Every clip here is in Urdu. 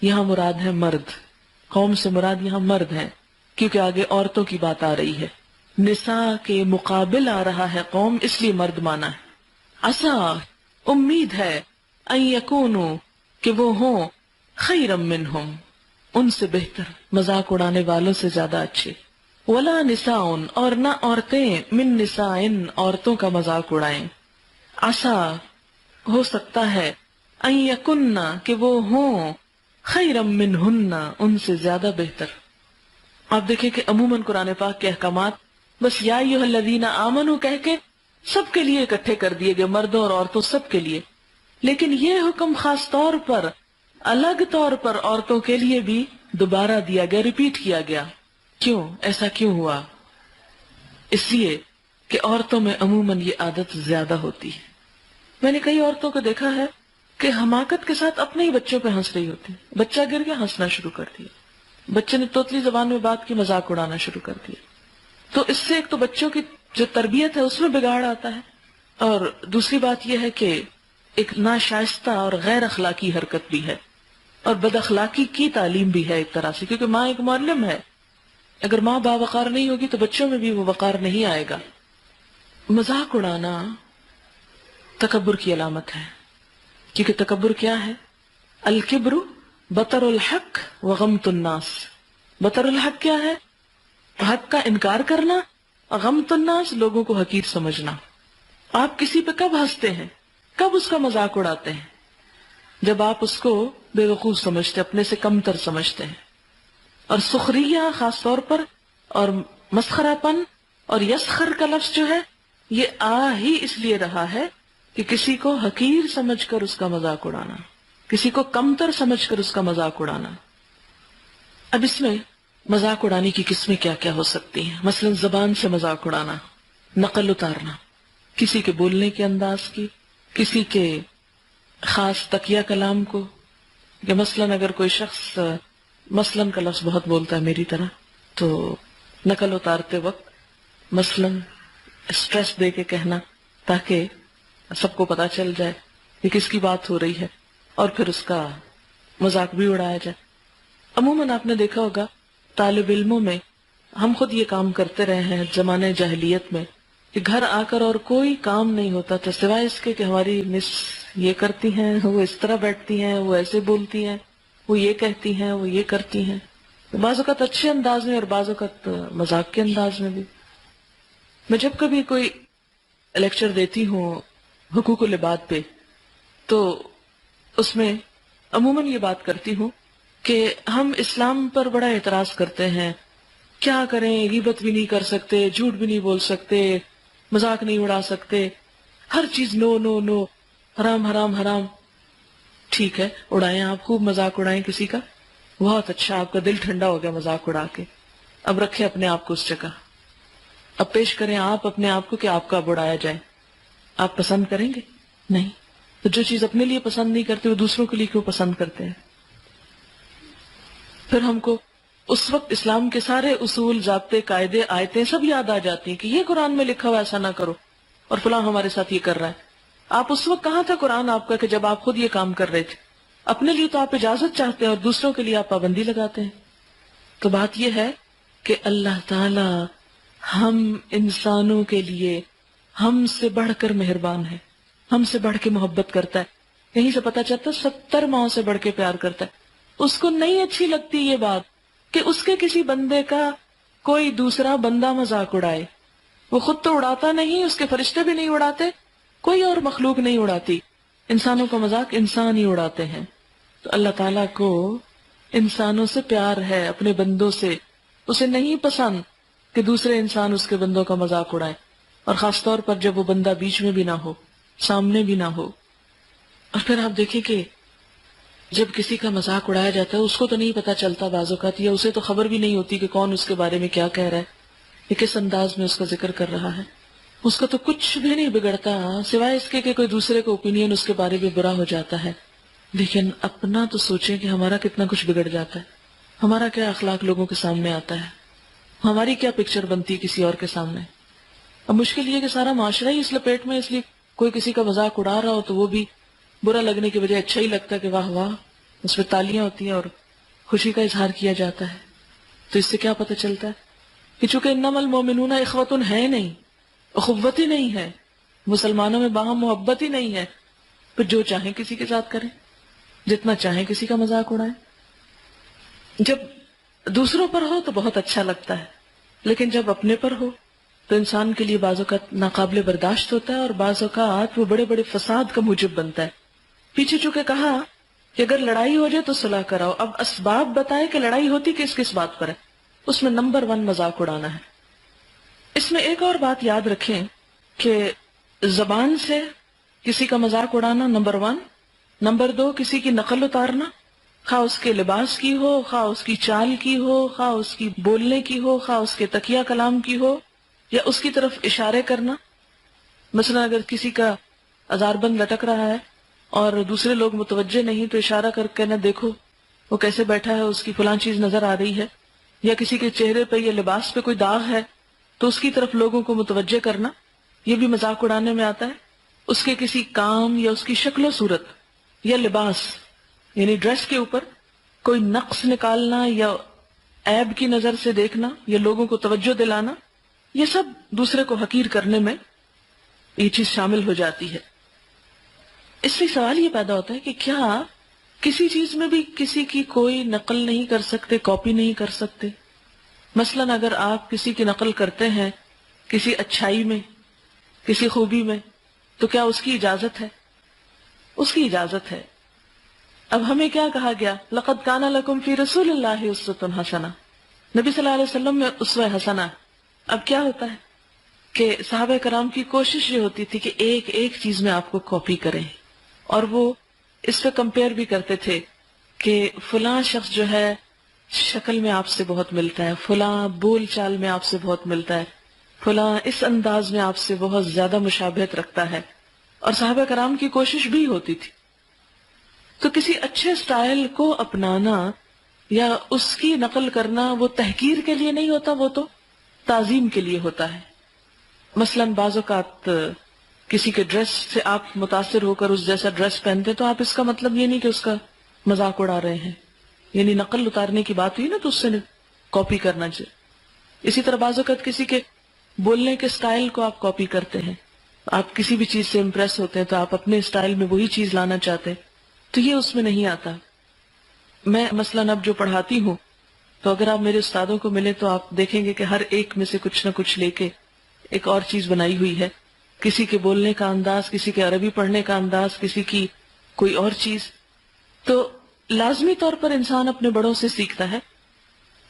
یہاں مراد ہے مرد، قوم سے مراد یہاں مرد ہیں، کیونکہ آگے عورتوں کی بات آ رہی ہے. نساء کے مقابل آ رہا ہے قوم، اس لیے مرد مانا ہے. عسا، امید ہے، ان یکونوا، کہ وہ ہوں، خیرا منہم، ان سے بہتر، مذاق اڑانے والوں سے زیادہ اچھے. ولا نساء، اور نہ عورتیں، من نساء، عورتوں کا مذاق اڑائیں. عسا، ہو سکتا ہے، ان یکننا، کہ وہ ہوں، خیرا منہن، ان سے زیادہ بہتر. آپ دیکھیں کہ عموماً قرآن پاک کے احکامات بس یا ایھا الذین آمنوا کہہ کے سب کے لیے اکٹھے کر دیے گئے، مردوں اور عورتوں سب کے لیے. لیکن یہ حکم خاص طور پر، الگ طور پر عورتوں کے لیے بھی دوبارہ دیا گیا، ریپیٹ کیا گیا. کیوں؟ ایسا کیوں ہوا؟ اس لیے کہ عورتوں میں عموماً یہ عادت زیادہ ہوتی ہے. میں نے کئی عورتوں کو دیکھا ہے کہ حماقت کے ساتھ اپنے ہی بچوں پہ ہنس رہی ہوتی، بچہ گر گیا ہنسنا شروع کر دیا، بچے نے توتلی زبان میں بات کی مذاق اڑانا شروع کر دیا. تو اس سے ایک تو بچوں کی جو تربیت ہے اس میں بگاڑ آتا ہے، اور دوسری بات یہ ہے کہ ایک ناشائستہ اور غیر اخلاقی حرکت بھی ہے، اور بد اخلاقی کی تعلیم بھی ہے ایک طرح سے، کیونکہ ماں ایک معلم ہے. اگر ماں باوقار نہیں ہوگی تو بچوں میں بھی وہ وقار نہیں آئے گا. مذاق اڑانا تکبر کی علامت ہے، کیونکہ تکبر کیا ہے؟ الکبر بطر الحق وغمط الناس. بطر الحق کیا ہے؟ حق کا انکار کرنا، غمط الناس، لوگوں کو حقیر سمجھنا. آپ کسی پہ کب ہنستے ہیں، کب اس کا مذاق اڑاتے ہیں؟ جب آپ اس کو بے وقوف سمجھتے، اپنے سے کمتر سمجھتے ہیں. اور سخریہ خاص طور پر، اور مسخرہ پن اور یسخر کا لفظ جو ہے یہ آ ہی اس لیے رہا ہے کہ کسی کو حقیر سمجھ کر اس کا مذاق اڑانا، کسی کو کمتر سمجھ کر اس کا مذاق اڑانا. اب اس میں مذاق اڑانے کی قسمیں کیا کیا ہو سکتی ہیں؟ مثلا زبان سے مذاق اڑانا، نقل اتارنا، کسی کے بولنے کے انداز کی، کسی کے خاص تقیہ کلام کو. کہ مثلا اگر کوئی شخص مثلا کا لفظ بہت بولتا ہے میری طرح، تو نقل اتارتے وقت مثلا اسٹریس دے کے کہنا تاکہ سب کو پتا چل جائے کہ کس کی بات ہو رہی ہے، اور پھر اس کا مذاق بھی اڑایا جائے. عموماً آپ نے دیکھا ہوگا طالب علموں میں، ہم خود یہ کام کرتے رہے ہیں زمانے جاہلیت میں، کہ گھر آ کر اور کوئی کام نہیں ہوتا تھا سوائے اس کے کہ ہماری مس یہ کرتی ہیں، وہ اس طرح بیٹھتی ہیں، وہ ایسے بولتی ہیں، وہ یہ کہتی ہیں، وہ یہ کرتی ہیں. بعض اوقات اچھے انداز میں اور بعض اوقات مذاق کے انداز میں بھی. میں جب کبھی کوئی لیکچر دیتی ہوں حقوق العباد پہ، تو اس میں عموماً یہ بات کرتی ہوں کہ ہم اسلام پر بڑا اعتراض کرتے ہیں، کیا کریں، غیبت بھی نہیں کر سکتے، جھوٹ بھی نہیں بول سکتے، مذاق نہیں اڑا سکتے، ہر چیز نو نو نو، حرام حرام حرام. ٹھیک ہے، اڑائیں، آپ خوب مذاق اڑائیں کسی کا، بہت اچھا، آپ کا دل ٹھنڈا ہو گیا مذاق اڑا کے. اب رکھیں اپنے آپ کو اس جگہ، اب پیش کریں آپ اپنے آپ کو کہ آپ کا اب اڑایا جائے. آپ پسند کریں گے؟ نہیں. تو جو چیز اپنے لیے پسند نہیں کرتے وہ دوسروں کے لیے کیوں پسند کرتے ہیں؟ پھر ہم کو اس وقت اسلام کے سارے اصول، ضابطے، قاعدے، آیتیں سب یاد آ جاتی ہیں کہ یہ قرآن میں لکھا ہوا ایسا نہ کرو، اور فلاں ہمارے ساتھ یہ کر رہا ہے. آپ اس وقت کہاں تھا قرآن آپ کا کہ جب آپ خود یہ کام کر رہے تھے؟ اپنے لیے تو آپ اجازت چاہتے ہیں اور دوسروں کے لیے آپ پابندی لگاتے ہیں. تو بات یہ ہے کہ اللہ تعالی ہم انسانوں کے لیے ہم سے بڑھ کر مہربان ہے، ہم سے بڑھ کے محبت کرتا ہے. یہیں سے پتہ چلتا ہے 70 ماؤں سے بڑھ کے پیار کرتا ہے. اس کو نہیں اچھی لگتی یہ بات کہ اس کے کسی بندے کا کوئی دوسرا بندہ مذاق اڑائے. وہ خود تو اڑاتا نہیں، اس کے فرشتے بھی نہیں اڑاتے، کوئی اور مخلوق نہیں اڑاتی. انسانوں کا مذاق انسان ہی اڑاتے ہیں. تو اللہ تعالیٰ کو انسانوں سے پیار ہے، اپنے بندوں سے. اسے نہیں پسند کہ دوسرے انسان اس کے بندوں کا مذاق اڑائیں، اور خاص طور پر جب وہ بندہ بیچ میں بھی نہ ہو، سامنے بھی نہ ہو. اور پھر آپ دیکھیں کہ جب کسی کا مذاق اڑایا جاتا ہے اس کو تو نہیں پتا چلتا بعض اوقات، یا اسے تو خبر بھی نہیں ہوتی کہ کون اس کے بارے میں کیا کہہ رہا ہے، یا کس انداز میں اس کا ذکر کر رہا ہے. اس کا تو کچھ بھی نہیں بگڑتا سوائے اس کے کہ کوئی دوسرے کو اوپینین اس کے بارے میں برا ہو جاتا ہے. لیکن اپنا تو سوچیں کہ ہمارا کتنا کچھ بگڑ جاتا ہے، ہمارا کیا اخلاق لوگوں کے سامنے آتا ہے، ہماری کیا پکچر بنتی ہے کسی اور کے سامنے. اب مشکل یہ کہ سارا معاشرہ ہی اس لپیٹ میں، اس لیے کوئی کسی کا مذاق اڑا رہا ہو تو وہ بھی برا لگنے کی بجائے اچھا ہی لگتا ہے کہ واہ واہ اس میں تالیاں ہوتی ہیں اور خوشی کا اظہار کیا جاتا ہے. تو اس سے کیا پتہ چلتا ہے کہ چونکہ انما المومنون اخوۃ ہے نہیں، اخوت ہی نہیں ہے، مسلمانوں میں باہم محبت ہی نہیں ہے، پھر جو چاہیں کسی کے ساتھ کریں، جتنا چاہیں کسی کا مذاق اڑائیں. جب دوسروں پر ہو تو بہت اچھا لگتا ہے، لیکن جب اپنے پر ہو تو انسان کے لیے بعض اوقات ناقابل برداشت ہوتا ہے، اور بعض اوقات وہ بڑے بڑے فساد کا موجب بنتا ہے. پیچھے چونکہ کہا کہ اگر لڑائی ہو جائے تو صلح کراؤ، اب اسباب بتائے کہ لڑائی ہوتی کس کس بات پر ہے. اس میں نمبر 1 مذاق اڑانا ہے. اس میں ایک اور بات یاد رکھیں کہ زبان سے کسی کا مذاق اڑانا نمبر 1. نمبر 2 کسی کی نقل اتارنا، خواہ اس کے لباس کی ہو، خواہ اس کی چال کی ہو، خواہ اس کی بولنے کی ہو، خواہ اس کے تکیہ کلام کی ہو، یا اس کی طرف اشارے کرنا. مثلا اگر کسی کا ہزار بند لٹک رہا ہے اور دوسرے لوگ متوجہ نہیں تو اشارہ کر کے نہ دیکھو وہ کیسے بیٹھا ہے، اس کی فلاں چیز نظر آ رہی ہے. یا کسی کے چہرے پہ یا لباس پہ کوئی داغ ہے تو اس کی طرف لوگوں کو متوجہ کرنا، یہ بھی مذاق اڑانے میں آتا ہے. اس کے کسی کام یا اس کی شکل و صورت یا لباس یعنی ڈریس کے اوپر کوئی نقص نکالنا یا عیب کی نظر سے دیکھنا یا لوگوں کو توجہ دلانا، یہ سب دوسرے کو حقیر کرنے میں یہ چیز شامل ہو جاتی ہے. اس سے سوال یہ پیدا ہوتا ہے کہ کیا کسی چیز میں بھی کسی کی کوئی نقل نہیں کر سکتے، کاپی نہیں کر سکتے؟ مثلا اگر آپ کسی کی نقل کرتے ہیں کسی اچھائی میں، کسی خوبی میں، تو کیا اس کی اجازت ہے؟ اس کی اجازت ہے. اب ہمیں کیا کہا گیا؟ لقد کان لکم فی رسول اللہ اسوۃ حسنہ، نبی صلی اللہ علیہ وسلم میں اسوہ حسنہ. اب کیا ہوتا ہے کہ صحابہ کرام کی کوشش یہ ہوتی تھی کہ ایک ایک چیز میں آپ کو کاپی کریں، اور وہ اس پہ کمپیئر بھی کرتے تھے کہ فلاں شخص جو ہے شکل میں آپ سے بہت ملتا ہے، فلاں بول چال میں آپ سے بہت ملتا ہے، فلاں اس انداز میں آپ سے بہت زیادہ مشابہت رکھتا ہے. اور صحابہ کرام کی کوشش بھی ہوتی تھی. تو کسی اچھے سٹائل کو اپنانا یا اس کی نقل کرنا وہ تحقیر کے لیے نہیں ہوتا، وہ تو تعظیم کے لیے ہوتا ہے. مثلا بعض اوقات کسی کے ڈریس سے آپ متاثر ہو کر اس جیسا ڈریس پہنتے تو آپ اس کا مطلب یہ نہیں کہ اس کا مذاق اڑا رہے ہیں، یعنی نقل اتارنے کی بات ہوئی نا، تو اس سے کاپی کرنا چاہیے. اسی طرح بعض اوقات کسی کے بولنے کے سٹائل کو آپ کاپی کرتے ہیں، آپ کسی بھی چیز سے امپریس ہوتے ہیں تو آپ اپنے سٹائل میں وہی چیز لانا چاہتے ہیں، تو یہ اس میں نہیں آتا. میں مثلا اب جو پڑھاتی ہوں تو اگر آپ میرے استادوں کو ملے تو آپ دیکھیں گے کہ ہر ایک میں سے کچھ نہ کچھ لے کے ایک اور چیز بنائی ہوئی ہے. کسی کے بولنے کا انداز، کسی کے عربی پڑھنے کا انداز، کسی کی کوئی اور چیز. تو لازمی طور پر انسان اپنے بڑوں سے سیکھتا ہے.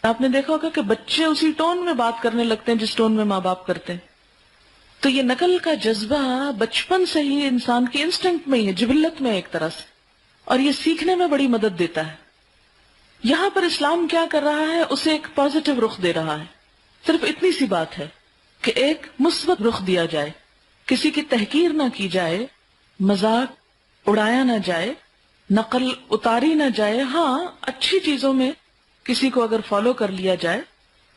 آپ نے دیکھا ہوگا کہ بچے اسی ٹون میں بات کرنے لگتے ہیں جس ٹون میں ماں باپ کرتے ہیں. تو یہ نقل کا جذبہ بچپن سے ہی انسان کی انسٹنکٹ میں ہی ہے، جبلت میں ایک طرح سے، اور یہ سیکھنے میں بڑی مدد دیتا ہے. یہاں پر اسلام کیا کر رہا ہے؟ اسے ایک پازیٹو رخ دے رہا ہے. صرف اتنی سی بات ہے کہ ایک مثبت رخ دیا جائے، کسی کی تحقیر نہ کی جائے، مذاق اڑایا نہ جائے، نقل اتاری نہ جائے. ہاں اچھی چیزوں میں کسی کو اگر فالو کر لیا جائے،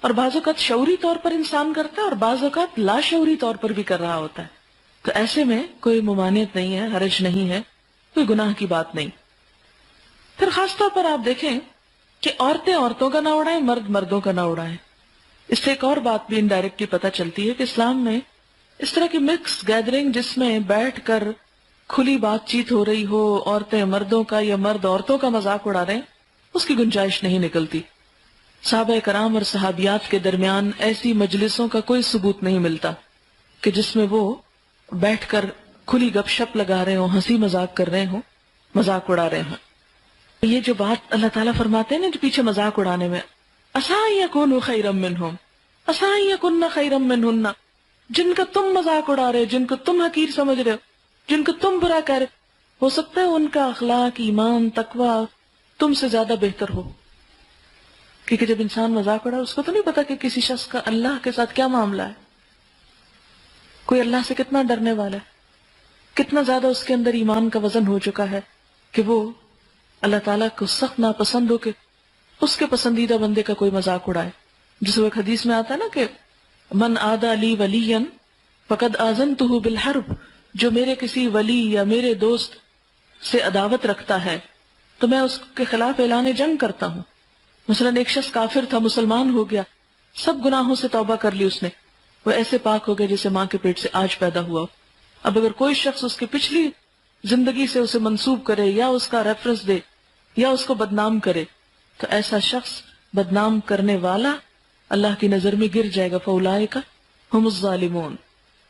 اور بعض اوقات شعوری طور پر انسان کرتا ہے اور بعض اوقات لاشعوری طور پر بھی کر رہا ہوتا ہے، تو ایسے میں کوئی ممانعت نہیں ہے، حرج نہیں ہے، کوئی گناہ کی بات نہیں. پھر خاص طور پر آپ دیکھیں کہ عورتیں عورتوں کا نہ اڑائیں، مرد مردوں کا نہ اڑائیں. اس سے ایک اور بات بھی انڈائریکٹلی پتہ چلتی ہے کہ اسلام میں اس طرح کی مکس گیدرنگ جس میں بیٹھ کر کھلی بات چیت ہو رہی ہو، عورتیں مردوں کا یا مرد عورتوں کا مذاق اڑا رہے ہیں، اس کی گنجائش نہیں نکلتی. صحابہ کرام اور صحابیات کے درمیان ایسی مجلسوں کا کوئی ثبوت نہیں ملتا کہ جس میں وہ بیٹھ کر کھلی گپ شپ لگا رہے ہوں، ہنسی مذاق کر رہے ہوں، مذاق اڑا رہے ہوں. یہ جو بات اللہ تعالیٰ فرماتے ہیں نا جو پیچھے مذاق اڑانے میں، عَسَىٰ يَكُونُوا خَيْرًا مِّنْهُمْ عَسَىٰ يَكُنَّ خَيْرًا مِّنْهُنَّ، جن کا تم مذاق اڑا رہے، جن کو تم حقیر سمجھ رہے ہو، جن کو تم برا کہہ رہے، ہو سکتا ہے ان کا اخلاق، ایمان، تقوی تم سے زیادہ بہتر ہو. کیونکہ جب انسان مذاق اڑا اس کو تو نہیں پتا کہ کسی شخص کا اللہ کے ساتھ کیا معاملہ ہے، کوئی اللہ سے کتنا ڈرنے والا ہے، کتنا زیادہ اس کے اندر ایمان کا وزن ہو چکا ہے کہ وہ اللہ تعالیٰ کو سخت ناپسند ہو کہ اس کے پسندیدہ بندے کا کوئی مذاق اڑائے. جس ایک حدیث میں آتا ہے نا کہ من عادی لی ولیا فقد آذنتہ بالحرب، جو میرے کسی ولی یا میرے دوست سے عداوت رکھتا ہے تو میں اس کے خلاف اعلان جنگ کرتا ہوں. مثلا ایک شخص کافر تھا، مسلمان ہو گیا، سب گناہوں سے توبہ کر لی اس نے، وہ ایسے پاک ہو گیا جیسے ماں کے پیٹ سے آج پیدا ہوا. اب اگر کوئی شخص اس کی پچھلی زندگی سے اسے منسوب کرے یا اس کا ریفرنس دے یا اس کو بدنام کرے، تو ایسا شخص بدنام کرنے والا اللہ کی نظر میں گر جائے گا. فَأُولَٰئِکَ هُمُ الظَّالِمُونَ.